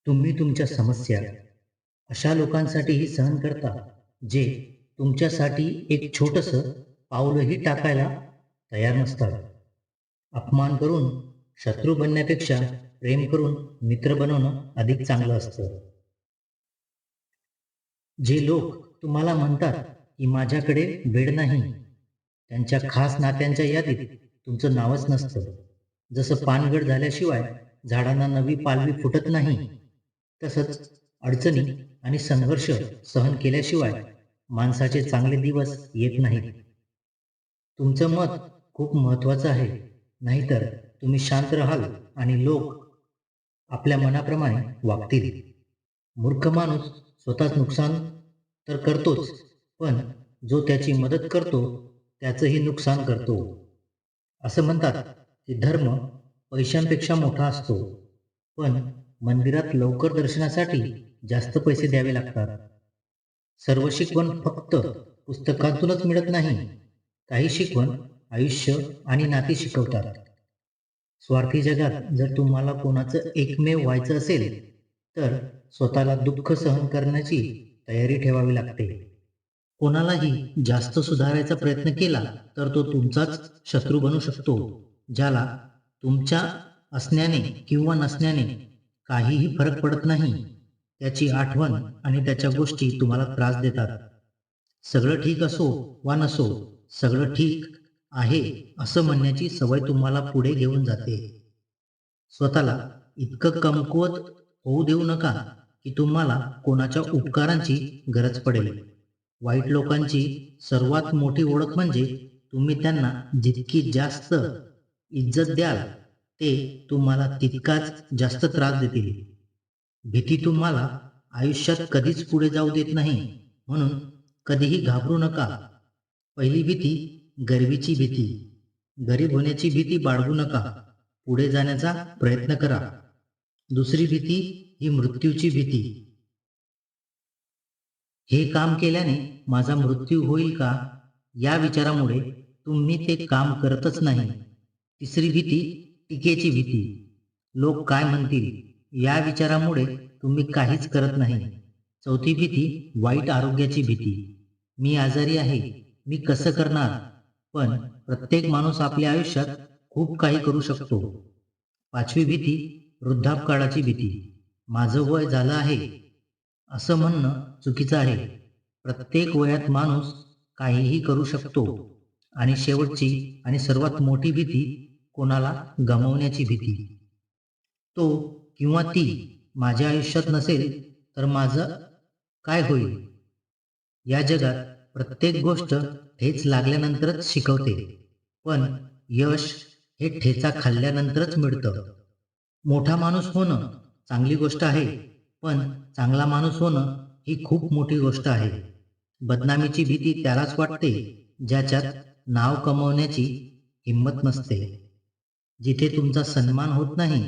तुम्ही तुमच्या समस्या अशा लोकांसाठीही सहन करता, जे तुमच्यासाठी एक छोटंसं पाऊलही टाकायला तयार नसतात. अपमान करून शत्रू बनण्यापेक्षा प्रेम करून मित्र बनवणं अधिक चांगलं असतं. जे लोक तुम्हाला म्हणतात की माझ्याकडे वेळ नाही, त्यांच्या खास नात्यांच्या यादीत तुमचं नावच नसतं. जसं पानगळ झाल्याशिवाय झाडांना नवी पालवी फुटत नाही, तसंच अडचणी आणि संघर्ष सहन केल्याशिवाय माणसाचे चांगले दिवस येत नाहीत. तुमचं मत खूप महत्त्वाचं आहे. नाहीतर तुम्ही शांत राहाल आणि लोक आपल्या मनाप्रमाणे वागतील. मूर्ख माणूस स्वतःच नुकसान तर करतोच, पण जो त्याची मदत करतो त्याचंही नुकसान करतो. असं म्हणतात की धर्म पैशांपेक्षा मोठा असतो, पण मंदिरात लवकर दर्शनासाठी जास्त पैसे द्यावे लागतात. सर्व शिकवण फक्त पुस्तकातूनच मिळत नाही. काही शिकवण आयुष्य आणि नाती शिकवतात. स्वार्थी जगात जर तुम्हाला कोणाचं एकमेव व्हायचं असेल, तर स्वतःला दुःख सहन करण्याची तयारी ठेवावी लागते. कोणालाही जास्त सुधारायचा प्रयत्न केला, तर तो तुमचाच शत्रू बनू शकतो. ज्याला तुमच्या असण्याने किंवा नसण्याने काहीही फरक पडत नाही, त्याची आठवण आणि त्याच्या गोष्टी तुम्हाला त्रास देतात. सगळं ठीक असो वा नसो, सगळं ठीक आहे असं म्हणण्याची सवय तुम्हाला पुढे घेऊन जाते. स्वतःला इतकं कमकुवत होऊ देऊ नका की तुम्हाला कोणाच्या उपकारांची गरज पडेल. वाईट लोकांची सर्वात मोठी ओळख म्हणजे तुम्ही त्यांना जितकी जास्त इज्जत द्याल, ते तुम्हाला तितकाच जास्त त्रास देतील. भीती तुम्हाला आयुष्यात कधीच पुढे जाऊ देत नाही, म्हणून कधीही घाबरू नका. पहिली भीती गरिबीची भीती. गरीब होण्याची भीती बाळगू नका. पुढे जाण्याचा प्रयत्न करा. दुसरी भीती ही मृत्यूची भीती. हे काम केल्याने माझा मृत्यू होईल का? या विचारामुळे तुम्ही ते काम करतच नाही. तिसरी भीती टीकेची भीती. लोक काय म्हणतील या विचारामुळे तुम्ही काहीच करत नाही. चौथी भीती वाईट आरोग्याची भीती. मी आजारी आहे, मी कसं करणार? पण प्रत्येक माणूस आपल्या आयुष्यात खूप काही करू शकतो. पाचवी भीती वृद्धापकाळाची भीती. माझं वय झालं आहे असं म्हणणं चुकीचं आहे. प्रत्येक वयात माणूस काहीही करू शकतो. आणि शेवटची आणि सर्वात मोठी भीती कोणाला गमावण्याची भीती. तो किंवा ती माझ्या आयुष्यात नसेल तर माझं काय होईल? या जगात प्रत्येक गोष्ट ठेच लागल्यानंतरच शिकवते, पण यश हे ठेचा खाल्ल्यानंतरच मिळतं. मोठा माणूस होणं चांगली गोष्ट आहे, पण चांगला माणूस होणं ही खूप मोठी गोष्ट आहे. बदनामीची भीती त्यालाच वाटते, ज्याच्यात नाव कमवण्याची हिंमत नसते. जिथे तुमचा सन्मान होत नाही,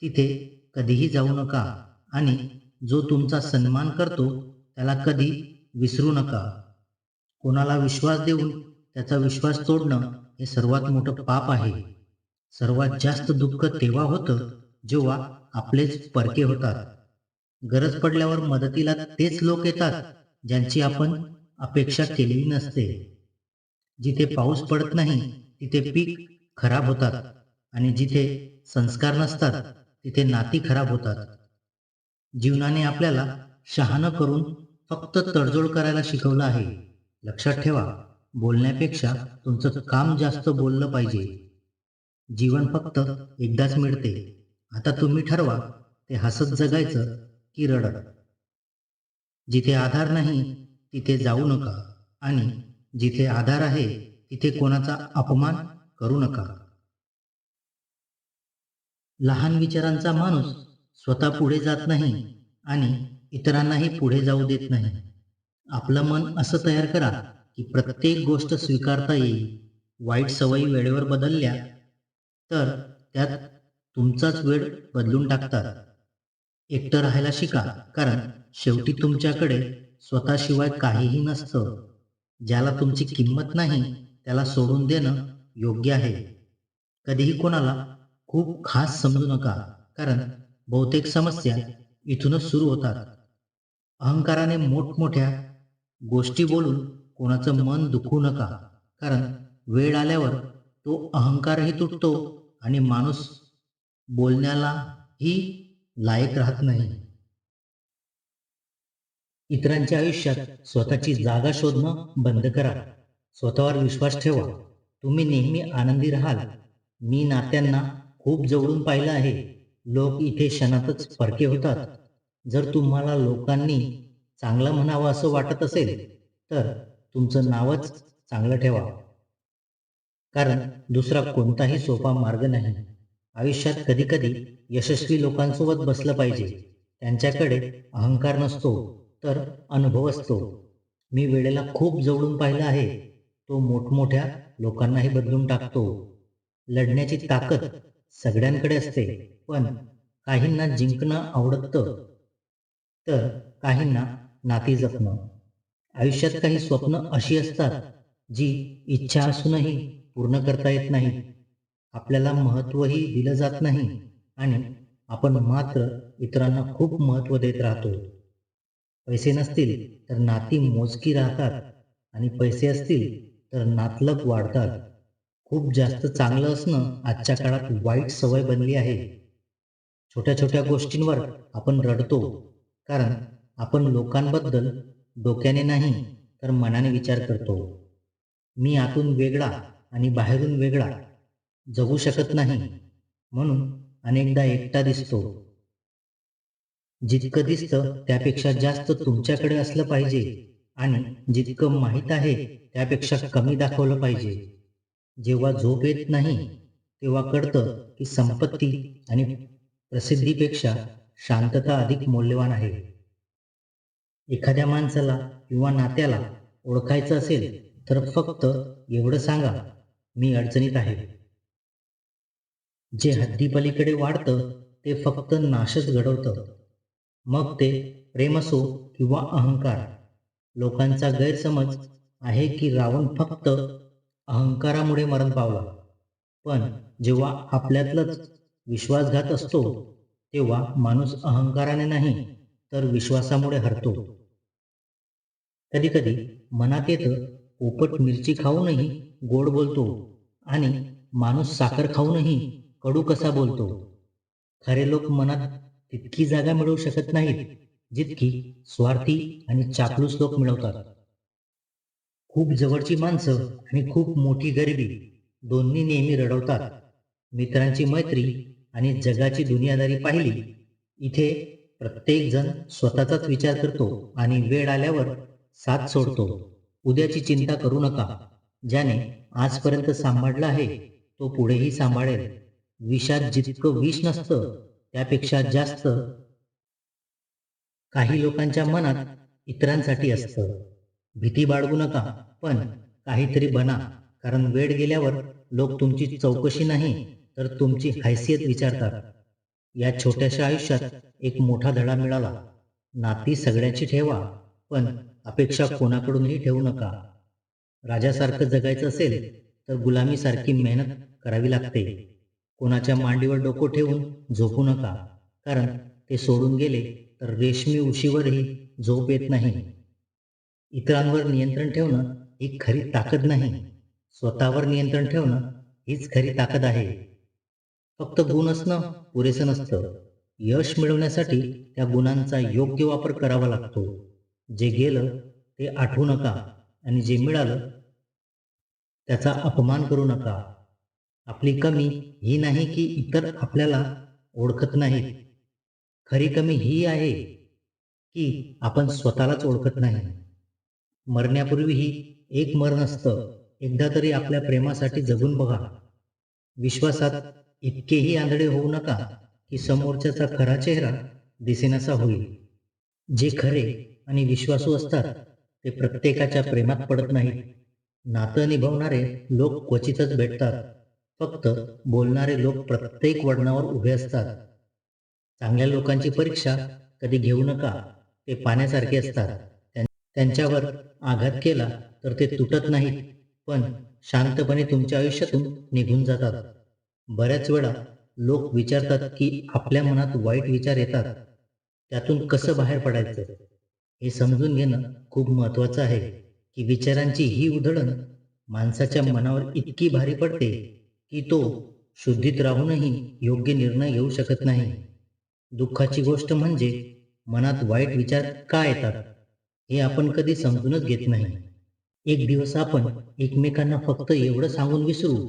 तिथे कधीही जाऊ नका आणि जो तुमचा सन्मान करतो, त्याला कधी विसरू नका. कोणाला विश्वास देऊन त्याचा विश्वास तोडणं हे सर्वात मोठं पाप आहे. सर्वात जास्त दुःख तेव्हा होतं, जेव्हा आपलेच परके होतात. गरज पडल्यावर मदतीला तेच लोक येतात, ज्यांची आपण अपेक्षा केलेली नसते. जिथे पाऊस पडत नाही, तिथे पीक खराब होतात आणि जिथे संस्कार नसतात, तिथे नाती खराब होतात. जीवनाने आपल्याला शहाणं करून फक्त तडजोड करायला शिकवलं आहे. लक्षात ठेवा, बोलण्यापेक्षा तुमचं काम जास्त बोललं पाहिजे. जीवन फक्त एकदाच मिळते. आता तुम्ही ठरवा, ते हसत जगायचं की रडत. जिथे आधार नाही तिथे जाऊ नका आणि जिथे आधार आहे तिथे कोणाचा अपमान करू नका. लहान विचारांचा माणूस स्वतः पुढे जात नाही आणि इतरांनाही पुढे जाऊ देत नाही. आपलं मन असं तयार करा की प्रत्येक गोष्ट स्वीकारता येईल. वाईट सवयी वेळेवर बदलल्या तर त्यात तुमचाच वेळ बदलून टाकतात. एकटं राहायला शिका, कारण शेवटी तुमच्याकडे स्वतःशिवाय काहीही नसतं. ज्याला तुमची किंमत नाही त्याला सोडून देणं योग्य आहे. कधीही कोणाला खूप खास समजू नका, कारण बहुतेक समस्या इथूनच सुरू होतात. अहंकाराने मोठमोठ्या गोष्टी बोलून कोणाचं मन दुखवू नका, कारण वेळ आल्यावर तो अहंकारही तुटतो आणि माणूस बोलण्यालाही लायक राहत नाही. इतरांच्या आयुष्यात स्वतःची जागा शोधणं बंद करा. स्वतःवर विश्वास ठेवा. तुम्ही नेहमी आनंदी राहाल. मी नात्यांना खूप जवळून पाहिलं आहे. लोक इथे क्षणातच परके होतात. जर तुम्हाला लोकांनी चांगलं म्हणावं असं वाटत असेल, तर तुमचं नावच चांगलं ठेवा. कारण दुसरा कोणताही सोपा मार्ग नाही. आयुष्यात कधी-कधी यशस्वी लोकांसोबत बसलं पाहिजे. त्यांच्याकडे अहंकार नसतो, तर अनुभव असतो. मी वेळेला खूप जवळून पाहिलं आहे. तो मोठमोठ्या लोकांनाही बदलून टाकतो. लढण्याची ताकद सगळ्यांकडे असते, पण काहींना जिंकणं आवडतं, तर काहींना नाती जपणं. आयुष्यात काही स्वप्न अशी असतात, जी इच्छा असूनही पूर्ण करता येत नाहीत. आपल्याला महत्त्वही दिलं जात नाही आणि आपण मात्र इतरांना खूप महत्त्व देत राहतो. पैसे नसतील तर नाती मोजकी राहतात आणि पैसे असतील तर नातलग वाढतात. खूप जास्त चांगलं असणं आजच्या काळात वाईट सवय बनली आहे. छोट्या-छोट्या गोष्टींवर आपण रडतो, कारण आपण लोकांबद्दल डोक्याने नाही तर मनाने विचार करतो. मी आतून वेगळा आणि बाहेरून वेगळा जगू शकत नाही, म्हणून अनेकदा एकटा दिसतो. जितकं दिसतं त्यापेक्षा जास्त तुमच्याकडे असलं पाहिजे आणि जितकं माहीत आहे त्यापेक्षा कमी दाखवलं पाहिजे. जेव्हा झोप येत नाही, तेव्हा कळतं की संपत्ती आणि प्रसिद्धीपेक्षा शांतता अधिक मौल्यवान आहे. एखाद्या माणसाला किंवा नात्याला ओळखायचं असेल तर फक्त एवढं सांगा, मी अडचणीत आहे. जे हद्दीपलीकडे वाढतं ते फक्त नाशच घडवतं. मग ते प्रेम असो किंवा अहंकार. लोकांचा गैरसमज आहे की रावण फक्त अहंकारामुळे मरण पावला. पण जेव्हा आपल्यातलाच विश्वासघात असतो, तेव्हा माणूस अहंकाराने नाही, तर विश्वासामुळे हरतो. कधी-कधी मनात येतं, पोपट मिरची खाऊनही गोड बोलतो आणि माणूस साखर खाऊनही कडू कसा बोलतो. खरे लोक मनात तितकी जागा मिळवू शकत नाहीत, जितकी स्वार्थी आणि चापलूस लोक मिळवतात. खूप जवळची माणसं आणि खूप मोठी गरिबी दोन्ही नेहमी रडवतात. मित्रांची मैत्री आणि जगाची दुनियादारी पाहिली, इथे प्रत्येक जण स्वतःचाच विचार करतो आणि वेळ आल्यावर साथ सोडतो. उद्याची चिंता करू नका. ज्याने आजपर्यंत सांभाळलं आहे, तो पुढेही सांभाळेल. विषात जितकं विष नसतं, त्यापेक्षा जास्त काही लोकांच्या मनात इतरांसाठी असतं. भीती बाळगू नका, पण काहीतरी बना. कारण वेळ गेल्यावर लोक तुमची चौकशी नाही, तर तुमची हैसियत विचारतात. या छोट्याशा आयुष्यात एक मोठा धडा मिळाला. नाती सगळ्यांची ठेवा, पण अपेक्षा कोणाकडूनही ठेवू नका. राजासारखं जगायचं असेल तर गुलामीसारखी मेहनत करावी लागते. कोणाच्या मांडीवर डोकं ठेवून झोपू नका, कारण ते सोडून गेले तर रेशमी उशीवरही झोप येत नाही. इतरांवर नियंत्रण ठेवणं ही खरी ताकद नाही. स्वतःवर नियंत्रण ठेवणं हीच खरी ताकद आहे. फक्त गुण असणं पुरेसं नसतं. यश मिळवण्यासाठी त्या गुणांचा योग्य वापर करावा लागतो. जे गेलं ते आठवू नका आणि जे मिळालं त्याचा अपमान करू नका. आपली कमी ही नाही की इतर आपल्याला ओळखत नाहीत. खरी कमी ही आहे की आपण स्वतःलाच ओळखत नाही. मरण्यापूर्वीही एक मरण असतं. एकदा तरी आपल्या प्रेमासाठी जगून बघा. विश्वासात इतकेही आंधळे होऊ नका की समोरच्याचा खरा चेहरा दिसेनासा होईल. जे खरे आणि विश्वासू असतात ते प्रत्येकाच्या प्रेमात पडत नाहीत. नातं निभावणारे लोक क्वचितच भेटतात. फक्त बोलणारे लोक प्रत्येक वळणावर उभे असतात. चांगल्या लोकांची परीक्षा कधी घेऊ नका. ते पाण्यासारखे असतात. त्यांच्यावर आघात केला तर ते तुटत नाहीत, पण शांतपणे तुमच्या आयुष्यातून निघून जातात. बऱ्याच वेळा लोक विचारतात की आपल्या मनात वाईट विचार येतात, त्यातून कसं बाहेर पडायचं हे समजून घेणं खूप महत्त्वाचं आहे की विचारांची ही उधळण माणसाच्या मनावर इतकी भारी पडते की तो शुद्धीत राहूनही योग्य निर्णय घेऊ शकत नाही. दुःखाची गोष्ट म्हणजे मनात वाईट विचार का येतात हे आपण कधी समजूनच घेत नाही. एक दिवस आपण एकमेकांना फक्त एवढं सांगून विसरू,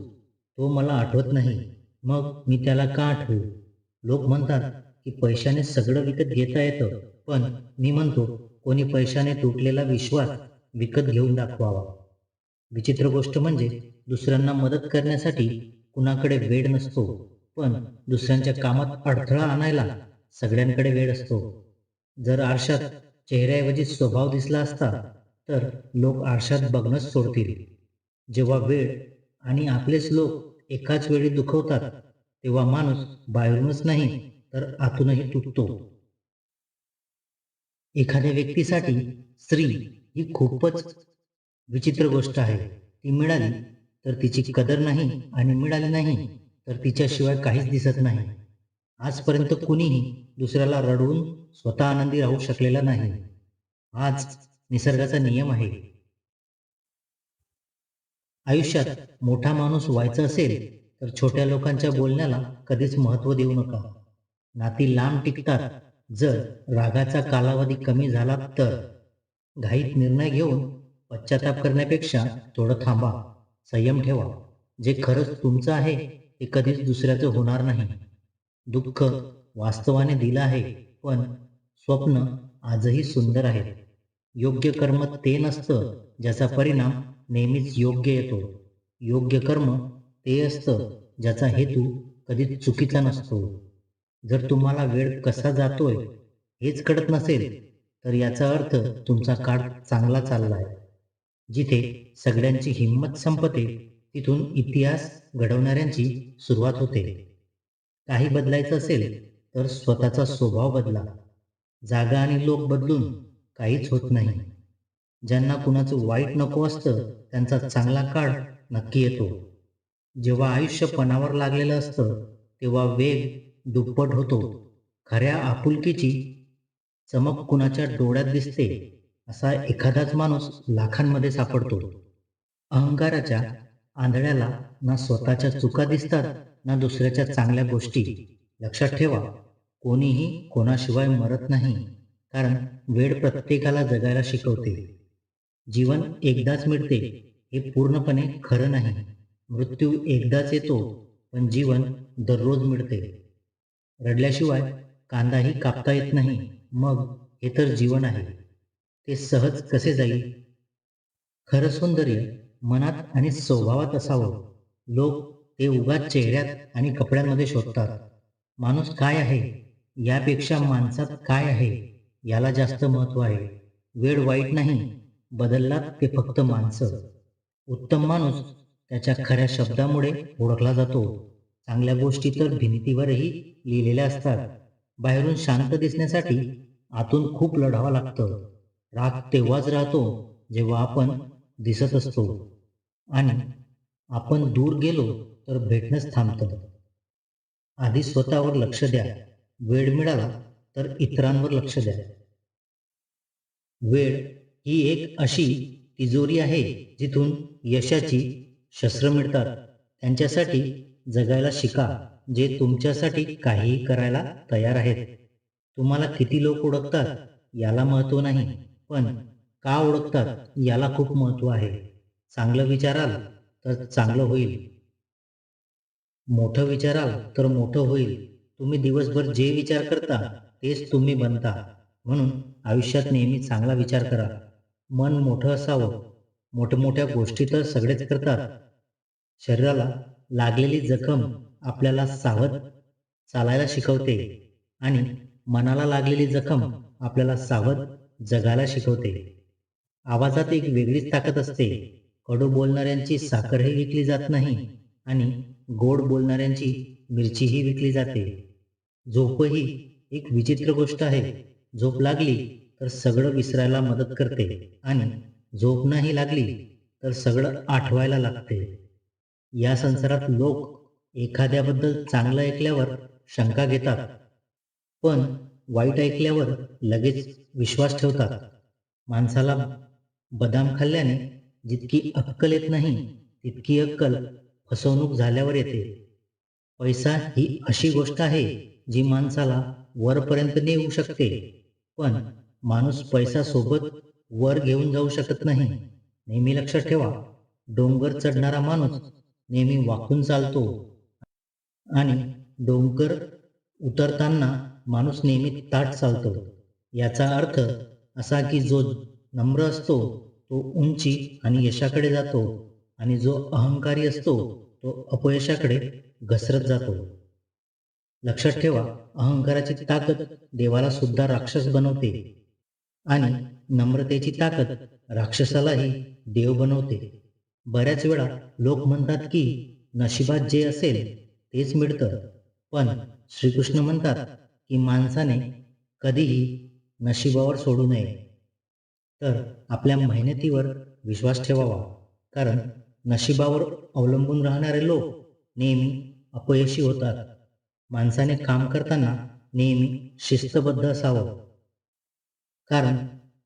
तो मला आठवत नाही, मग मी त्याला का आठवू? लोक म्हणतात की पैशाने सगळं विकत घेता येतं, पण मी म्हणतो कोणी पैशाने तुटलेला विश्वास विकत घेऊन दाखवावा. विचित्र गोष्ट म्हणजे दुसऱ्यांना मदत करण्यासाठी कुणाकडे वेळ नसतो, पण दुसऱ्यांच्या कामात अडथळा आणायला सगळ्यांकडे वेळ असतो. जर आरशात चेहऱ्याऐवजी स्वभाव दिसला असता, तर लोक आरशात बघणंच सोडतील. जेव्हा वेळ आणि आपलेच लोक एकाच वेळी दुखवतात, तेव्हा माणूस बाहेरूनच नाही, तर आतूनही तुटतो. एखाद्या व्यक्तीसाठी स्त्री ही खूपच विचित्र गोष्ट आहे. ती मिळाली तर तिची कदर नाही आणि मिळाली नाही तर तिच्याशिवाय काहीच दिसत नाही. आजपर्यंत कुणीही दुसऱ्याला रडवून स्वतः आनंदी राहू शकलेला नाही. हाच निसर्गाचा नियम आहे. आयुष्यात मोठा माणूस व्हायचं असेल तर छोट्या लोकांच्या बोलण्याला कधीच महत्त्व देऊ नका. नाती लांब टिकतात जर रागाचा कालावधी कमी झाला तर. घाईत निर्णय घेऊन पश्चाताप करण्यापेक्षा थोडं थांबा, संयम ठेवा. जे खरंच तुमचं आहे ते कधीच दुसऱ्याचं होणार नाही. दुःख वास्तवाने दिलं आहे, पण स्वप्न आजही सुंदर आहेत. योग्य कर्म ते नसतं ज्याचा परिणाम नेहमीच योग्य येतो. योग्य कर्म ते असतं ज्याचा हेतू कधीच चुकीचा नसतो. जर तुम्हाला वेळ कसा जातोय हेच कळत नसेल, तर याचा अर्थ तुमचा काळ चांगला चाललाय. जिथे सगळ्यांची हिंमत संपते, तिथून इतिहास घडवणाऱ्यांची सुरुवात होते. काही बदलायचं असेल तर स्वतःचा स्वभाव बदला. जागा आणि लोक बदलून काहीच होत नाही. ज्यांना कुणाचं वाईट नको असतं त्यांचा चांगला काळ नक्की येतो. जेव्हा आयुष्य पणावर लागलेलं असतं तेव्हा वेग दुप्पट होतो. खऱ्या आपुलकीची चमक कुणाच्या डोळ्यात दिसते असा एखादाच माणूस लाखांमध्ये सापडतो. अहंकाराच्या आंधळ्याला ना स्वतःच्या चुका दिसतात ना दुसऱ्याच्या चांगल्या गोष्टी. लक्षात ठेवा, कोणीही कोणाशिवाय मरत नाही, कारण वेळ प्रत्येकाला जगायला शिकवते. जीवन एकदाच मिळते हे पूर्णपणे खरं नाही. मृत्यू एकदाच येतो, पण जीवन दररोज मिळते. रडल्याशिवाय कांदाही कापता येत नाही. मग हे तर जीवन आहे. ते सहज कसे जाईल? खरं सौंदर्य मनात आणि स्वभावात असावं. लोक ते उगाच चेहऱ्यात आणि कपड्यांमध्ये शोधतात. माणूस काय आहे यापेक्षा माणसात काय आहे याला जास्त महत्त्व आहे. वेळ वाईट नाही, बदललात ते फक्त माणसं. उत्तम माणूस त्याच्या खऱ्या शब्दामुळे ओळखला जातो. चांगल्या गोष्टी तर भिंतीवरही लिहिलेल्या असतात. बाहेरून शांत दिसण्यासाठी आतून खूप लढावं लागतं. राग तेव्हाच राहतो जेव्हा आपण दिसत असतो आणि आपण दूर गेलो तर भेटणंच थांबतं. आधी स्वतःवर लक्ष द्या. वेळ मिळाला तर इतरांवर लक्ष द्या. वेळ ही एक अशी तिजोरी आहे जिथून यशाची शस्त्र मिळतात. त्यांच्यासाठी जगायला शिका जे तुमच्यासाठी काहीही करायला तयार आहेत. तुम्हाला किती लोक ओळखतात याला महत्त्व नाही, पण का ओळखतात याला खूप महत्त्व आहे. चांगलं विचाराल तर चांगलं होईल. मोठं विचाराल तर मोठं होईल. तुम्ही दिवसभर जे विचार करता तेच तुम्ही बनता. म्हणून आयुष्यात नेहमी चांगला विचार करा. मन मोठं असावं. मोठमोठ्या गोष्टी तर सगळेच करतात. शरीराला लागलेली जखम आपल्याला सावध चालायला शिकवते आणि मनाला लागलेली जखम आपल्याला सावध जगायला शिकवते. आवाजात एक वेगळीच ताकद असते. कडू बोलणाऱ्यांची साखरही विकली जात नाही आणि गोड बोलणाऱ्यांची मिरचीही विकली जाते. झोपही एक विचित्र गोष्ट आहे. झोप लागली तर सगळं विसरायला मदत करते आणि झोप नाही लागली तर सगळं आठवायला लागते. या संसारात लोक एखाद्याबद्दल चांगलं ऐकल्यावर शंका घेतात, पण वाईट ऐकल्यावर लगेच विश्वास ठेवतात. माणसाला बदाम खाल्ल्याने जितकी अक्कल येत नाही, तितकी अक्कल फसवणूक झाल्यावर येते. पैसा ही अशी गोष्ट आहे जी माणसाला वरपर्यंत नेऊ शकते, पण माणूस पैसा सोबत वर घेऊन जाऊ शकत नाही. नेहमी लक्षात ठेवा, डोंगर चढणारा माणूस नेहमी वाकून चालतो आणि डोंगर उतरताना माणूस नेहमी ताठ चालतो. याचा अर्थ असा की जो नम्र असतो तो उंची आणि यशाकडे जातो आणि जो अहंकारी असतो तो अपयशाकडे घसरत जातो. लक्षात ठेवा, अहंकाराची ताकद देवाला सुद्धा राक्षस बनवते आणि नम्रतेची ताकद राक्षसालाही देव बनवते. बऱ्याच वेळा लोक म्हणतात की नशिबात जे असेल तेच मिळतं, पण श्रीकृष्ण म्हणतात की माणसाने कधीही नशिबावर सोडू नये. तर आपल्या मेहनतीवर विश्वास ठेवावा, कारण नशिबावर अवलंबून राहणारे लोक नेहमी अपयशी होतात. माणसाने काम करताना नेहमी शिस्तबद्ध असावं, कारण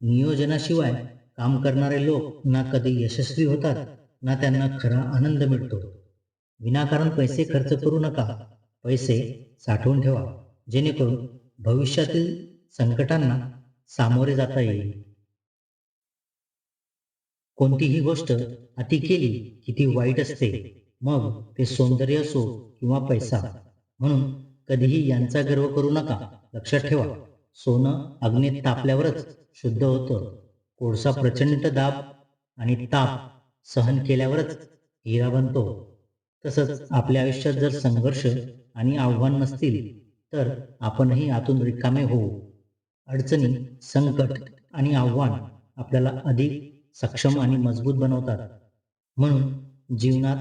नियोजनाशिवाय काम करणारे लोक ना कधी यशस्वी होतात ना त्यांना खरा आनंद मिळतो. विनाकारण पैसे खर्च करू नका. पैसे साठवून ठेवा, जेणेकरून भविष्यातील संकटांना सामोरे जाता येईल. कोणतीही गोष्ट अति केली की ती वाईट असते, मग ते सौंदर्य असो किंवा पैसा. म्हणून कधीही यांचा गर्व करू नका. लक्षात ठेवा, सोनं अग्नीत तापल्यावरच शुद्ध होतं. कोळसा प्रचंड दाब आणि ताप सहन केल्यावरच हिरा बनतो. तसंच आपल्या आयुष्यात जर संघर्ष आणि आव्हान नसतील तर आपणही आतून रिकामे होऊ. अडचणी, संकट आणि आव्हान आपल्याला अधिक सक्षम आणि मजबूत बनवतात. म्हणून जीवनात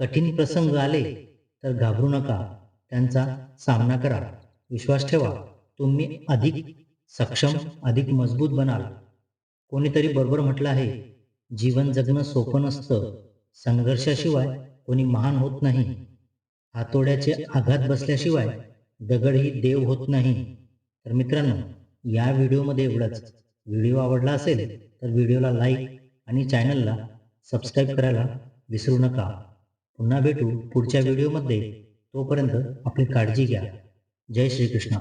कठीण प्रसंग आले तर घाबरू नका, त्यांचा सामना करा. विश्वास ठेवा, तुम्ही अधिक सक्षम, अधिक मजबूत बनाल. कोणीतरी बरोबर म्हटलं आहे, जीवन जगणं सोपं नसतं. संघर्षाशिवाय कोणी महान होत नाही. हातोड्याचे आघात बसल्याशिवाय दगडही देव होत नाही. तर मित्रांनो, या व्हिडिओमध्ये एवढंच. व्हिडिओ आवडला असेल तर व्हिडिओला लाईक आणि चॅनलला सबस्क्राईब करायला विसरू नका. पुन्हा भेटू पुढच्या व्हिडिओमध्ये. तोपर्यंत आपली काळजी घ्या. जय श्रीकृष्ण.